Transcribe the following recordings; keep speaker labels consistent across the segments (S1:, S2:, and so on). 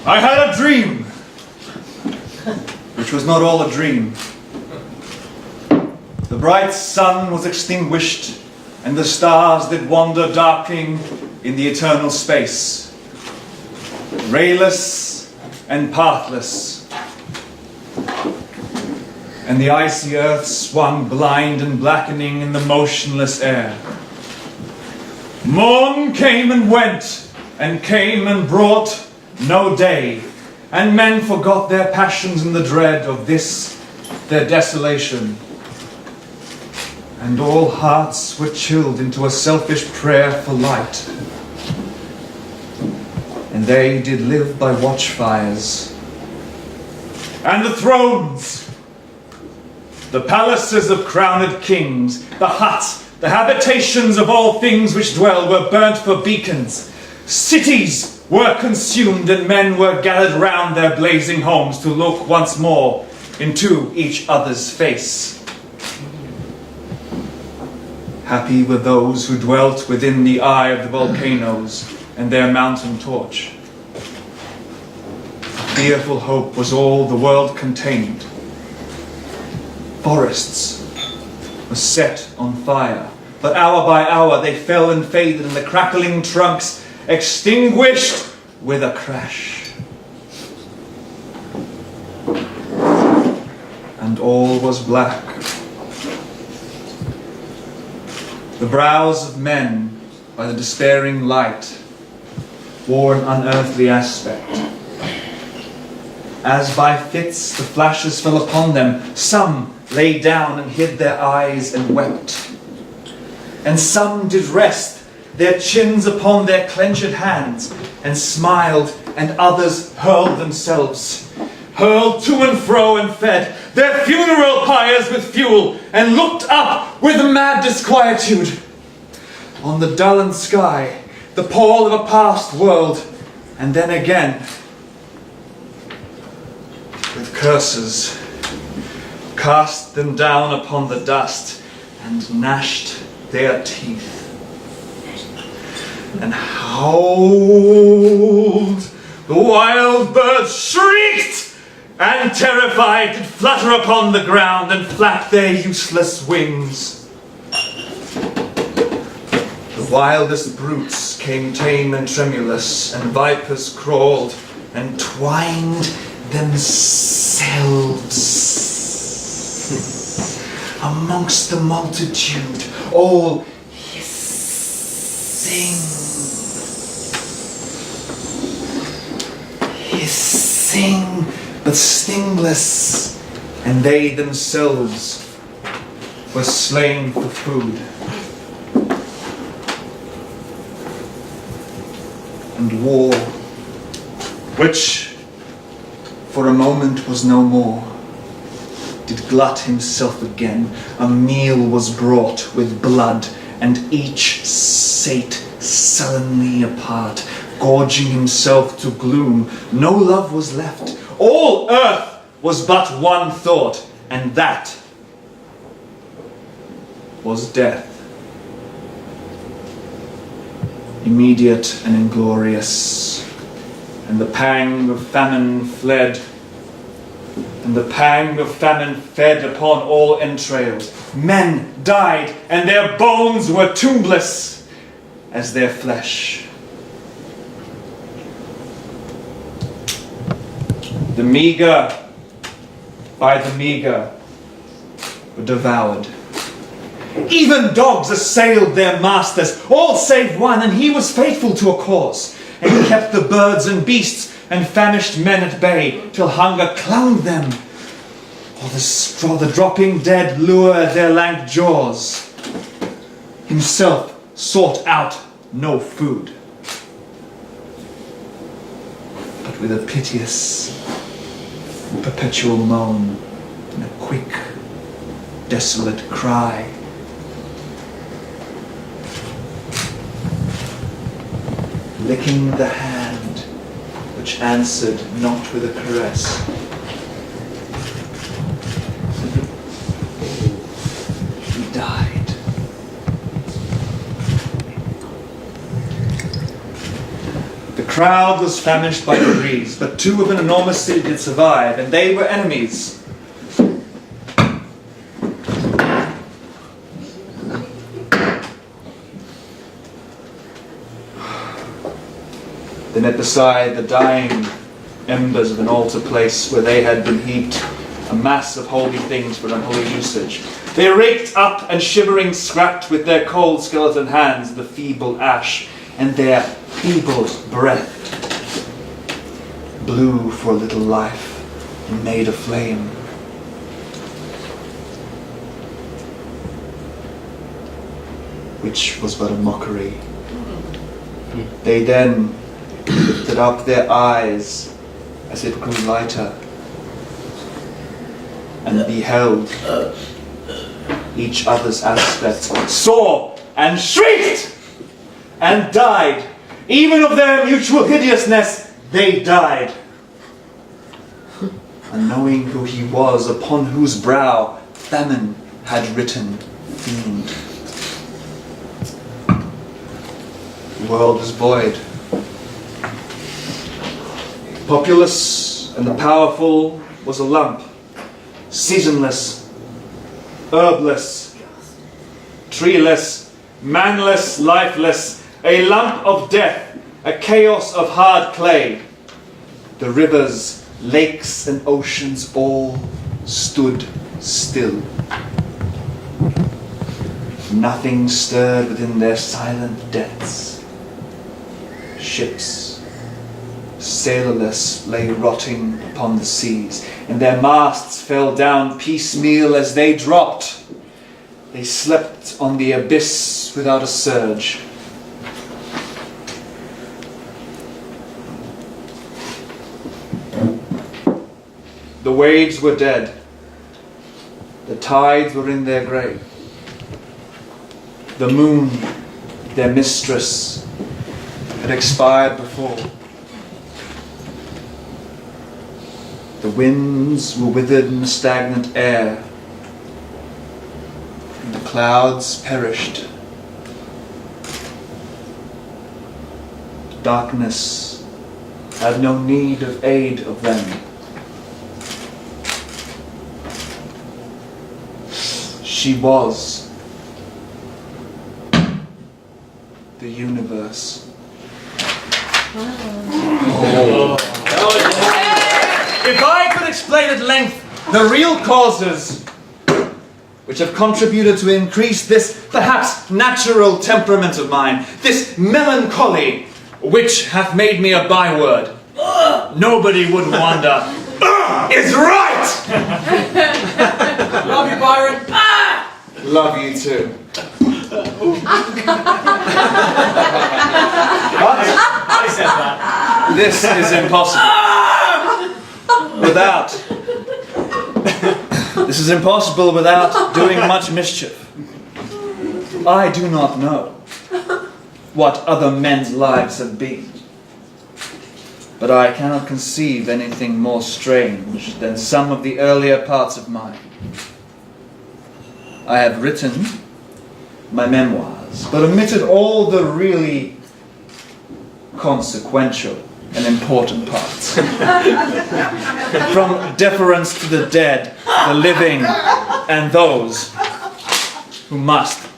S1: I had a dream, which was not all a dream. The bright sun was extinguished, and the stars did wander darkling in the eternal space, rayless and pathless. And the icy earth swung blind and blackening in the motionless air. Morn came and went, and came and brought no day, and men forgot their passions in the dread of this, their desolation. And all hearts were chilled into a selfish prayer for light. And they did live by watchfires. And the thrones, the palaces of crowned kings, the huts, the habitations of all things which dwell were burnt for beacons. Cities were consumed, and men were gathered round their blazing homes to look once more into each other's face. Happy were those who dwelt within the eye of the volcanoes and their mountain torch. Fearful hope was all the world contained. Forests were set on fire, but hour by hour they fell and faded, and the crackling trunks extinguished with a crash. And all was black. The brows of men, by the despairing light, wore an unearthly aspect. As by fits the flashes fell upon them, some lay down and hid their eyes and wept. And some did rest their chins upon their clenched hands and smiled, and others hurled themselves, hurled to and fro and fed their funeral pyres with fuel, and looked up with mad disquietude on the dullened sky, the pall of a past world, and then again with curses cast them down upon the dust and gnashed their teeth and howled. The wild birds shrieked, and terrified did flutter upon the ground and flap their useless wings. The wildest brutes came tame and tremulous, and vipers crawled and twined themselves amongst the multitude, all hissing, but stingless, and they themselves were slain for food. And war, which for a moment was no more, did glut himself again. A meal was brought with blood, and each sate sullenly apart, gorging himself to gloom. No love was left. All earth was but one thought, and that was death. Immediate and inglorious, and the pang of famine fled, and the pang of famine fed upon all entrails. Men died, and their bones were tombless as their flesh. The meager by the meager were devoured. Even dogs assailed their masters, all save one, and he was faithful to a cause. And he kept the birds and beasts and famished men at bay, till hunger clung them, or the dropping dead lured their lank jaws. Himself sought out no food, but with a piteous, perpetual moan and a quick, desolate cry, licking the hand which answered not with a caress. He died. The crowd was famished by degrees, but 2 of an enormous city did survive, and they were enemies. They met beside the dying embers of an altar place where they had been heaped, a mass of holy things for unholy usage. They raked up and shivering scrapped with their cold skeleton hands the feeble ash, and their feeble breath blew for a little life and made a flame. Which was but a mockery. They then lifted up their eyes as it grew lighter and beheld each other's aspects, saw and shrieked and died. Even of their mutual hideousness they died. And knowing who he was, upon whose brow famine had written fiend. The world was void. Populous and the powerful was a lump, seasonless, herbless, treeless, manless, lifeless, a lump of death, a chaos of hard clay. The rivers, lakes and oceans all stood still. Nothing stirred within their silent depths. Ships, sailorless, lay rotting upon the seas, and their masts fell down piecemeal as they dropped. They slept on the abyss without a surge. The waves were dead. The tides were in their grave. The moon, their mistress, had expired before. The winds were withered in the stagnant air, and the clouds perished. Darkness had no need of aid of them. She was the universe. Oh. If I could explain at length the real causes which have contributed to increase this perhaps natural temperament of mine, this melancholy which hath made me a byword, nobody would wonder, is right!
S2: Love you, Byron.
S1: Love you too. But
S2: I said that.
S1: this is impossible. This is impossible without doing much mischief. I do not know what other men's lives have been, but I cannot conceive anything more strange than some of the earlier parts of mine. I have written my memoirs, but omitted all the really consequential and important parts. From deference to the dead, the living, and those who must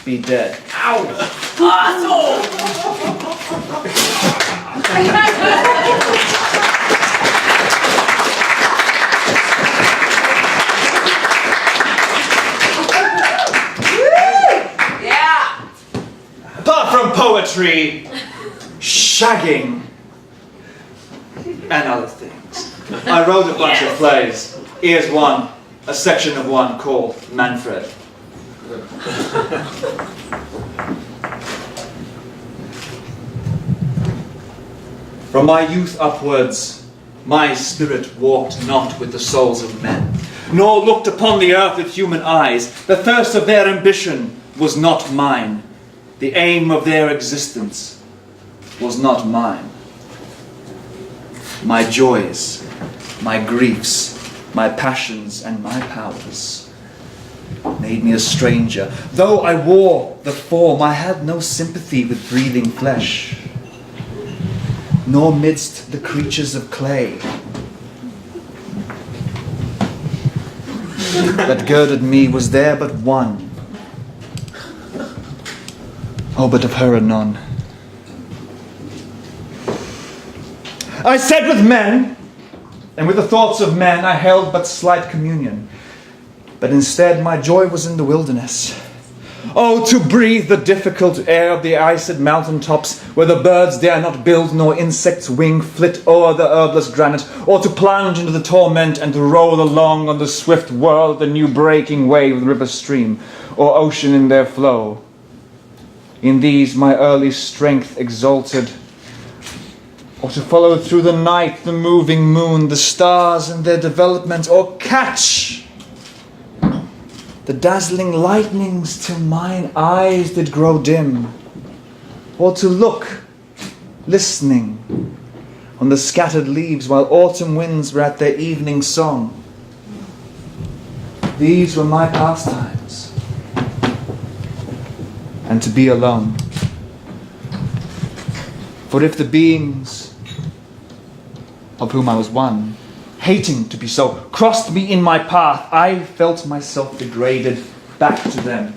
S1: be dead.
S2: Ow! Yeah!
S1: Apart from poetry, shagging, and other things, I wrote a bunch of plays. Here's one, a section of one called Manfred. From my youth upwards, my spirit walked not with the souls of men, nor looked upon the earth with human eyes. The thirst of their ambition was not mine. The aim of their existence was not mine. My joys, my griefs, my passions, and my powers made me a stranger. Though I wore the form, I had no sympathy with breathing flesh. nor midst the creatures of clay that girded me was there but one. Oh, but of her anon. I said with men, and with the thoughts of men I held but slight communion. But instead my joy was in the wilderness. Oh, to breathe the difficult air of the iced mountain tops, where the birds dare not build, nor insects wing flit o'er the herbless granite, or to plunge into the torment and to roll along on the swift whirl of the new breaking wave of the river stream, or ocean in their flow. In these my early strength exalted, or to follow through the night the moving moon, the stars in their development, or catch the dazzling lightnings till mine eyes did grow dim, or to look, listening, on the scattered leaves while autumn winds were at their evening song. These were my pastimes, and to be alone. For if the beings of whom I was one, hating to be so, crossed me in my path, I felt myself degraded back to them.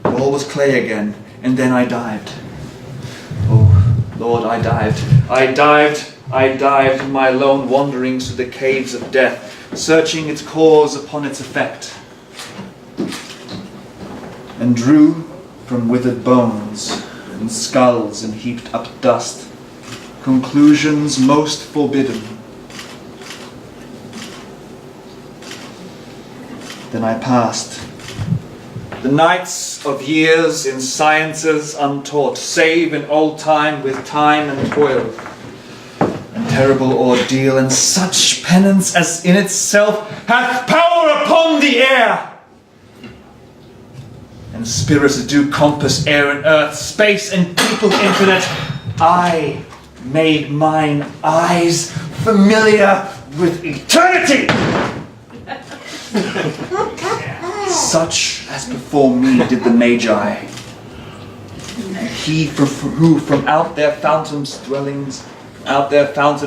S1: All was clay again, and then I dived. Oh, Lord, I dived in my lone wanderings through the caves of death, searching its cause upon its effect, and drew from withered bones and skulls and heaped up dust conclusions most forbidden. Then I passed the nights of years in sciences untaught, save in old time with time and toil, and terrible ordeal, and such penance as in itself hath power upon the air, and spirits do compass air and earth, space and people infinite. I made mine eyes familiar with eternity. Such as before me did the Magi, and he who from out their fountain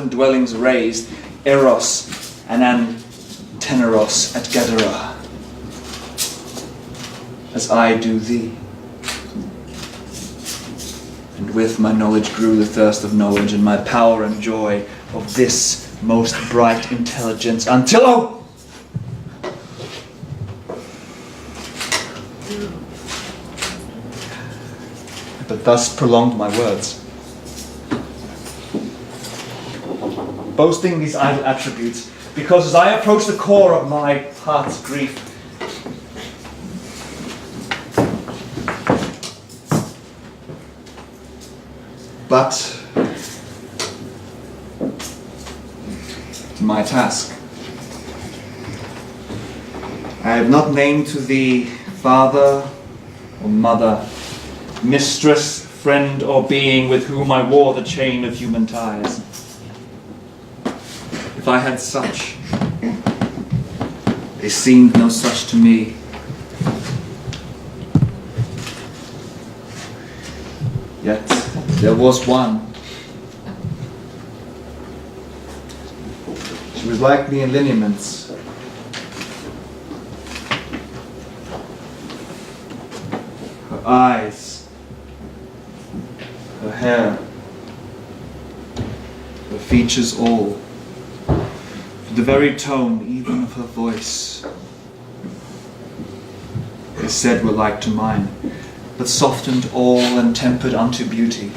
S1: dwellings raised Eros and Anteneros at Gadara, as I do thee. And with my knowledge grew the thirst of knowledge, and my power and joy of this most bright intelligence, until, oh! But thus prolonged my words, boasting these idle attributes, because as I approach the core of my heart's grief, but to my task. I have not named to thee father or mother, mistress, friend, or being with whom I wore the chain of human ties. If I had such, they seemed no such to me. Yet there was one. She was like me in lineaments. Her eyes, her hair, her features all, the very tone even of her voice, they said were like to mine, but softened all and tempered unto beauty.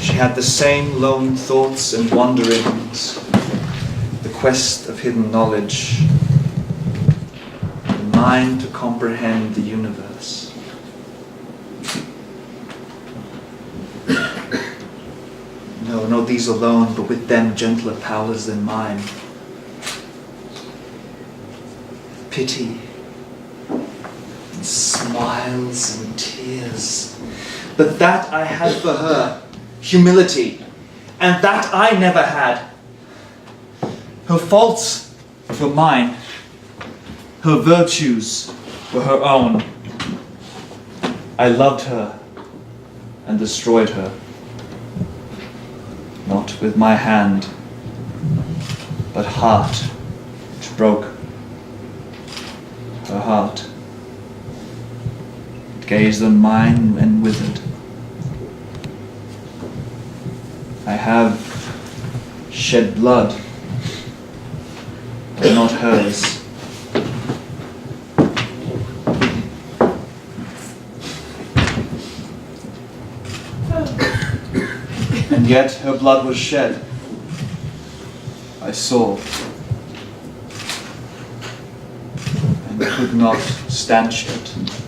S1: She had the same lone thoughts and wanderings, the quest of hidden knowledge, the mind to comprehend the universe. No, not these alone, but with them gentler powers than mine. Pity, and smiles and tears. But that I had for her, humility, and that I never had. Her faults were mine, her virtues were her own. I loved her and destroyed her, not with my hand, but heart which broke. Her heart, it gazed on mine and withered. I have shed blood, but not hers. And yet her blood was shed. I saw, and could not stanch it.